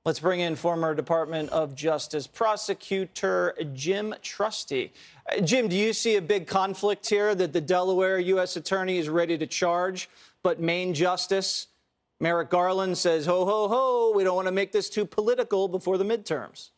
Let's bring in former Department of Justice prosecutor Jim Trusty. Jim, do you see a big conflict here that the Delaware U.S. attorney is ready to charge, but Maine Justice Merrick Garland says, ho, ho, ho, we don't want to make this too political before the midterms?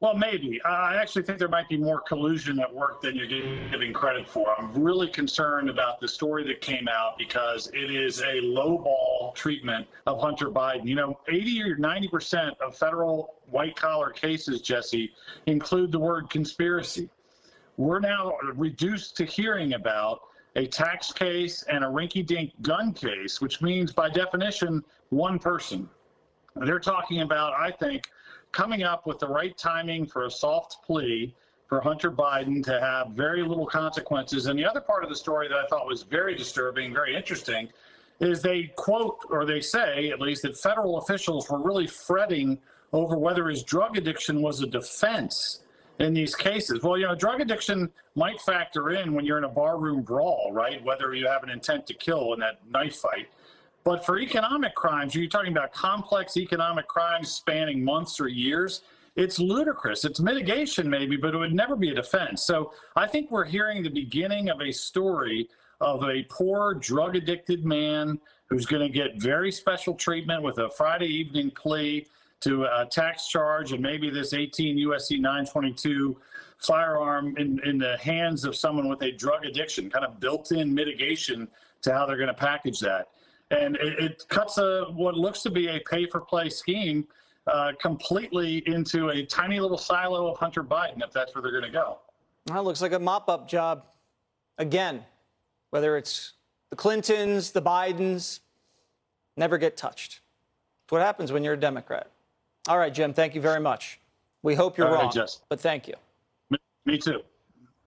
Well, maybe. I actually think there might be more collusion at work than you're giving credit for. I'm really concerned about the story that came out because it is a lowball treatment of Hunter Biden. You know, 80 or 90% of federal white-collar cases, Jesse, include the word conspiracy. We're now reduced to hearing about a tax case and a rinky-dink gun case, which means, by definition, one person. They're talking about, I think, coming up with the right timing for a soft plea for Hunter Biden to have very little consequences. And the other part of the story that I thought was very disturbing, very interesting, is they quote, or they say at least, that federal officials were really fretting over whether his drug addiction was a defense in these cases. Well, you know, drug addiction might factor in when you're in a barroom brawl, right? Whether you have an intent to kill in that knife fight. But for economic crimes, you're talking about complex economic crimes spanning months or years. It's ludicrous. It's mitigation maybe, but it would never be a defense. So I think we're hearing the beginning of a story of a poor drug-addicted man who's going to get very special treatment with a Friday evening plea to a tax charge and maybe this 18 U.S.C. 922 firearm in the hands of someone with a drug addiction, kind of built-in mitigation to how they're going to package that. And it cuts what looks to be a pay-for-play scheme completely into a tiny little silo of Hunter Biden, if that's where they're going to go. Well, it looks like a mop-up job. Again, whether it's the Clintons, the Bidens, never get touched. It's what happens when you're a Democrat. All right, Jim, thank you very much. We hope you're wrong, Jess. but thank you. Me too.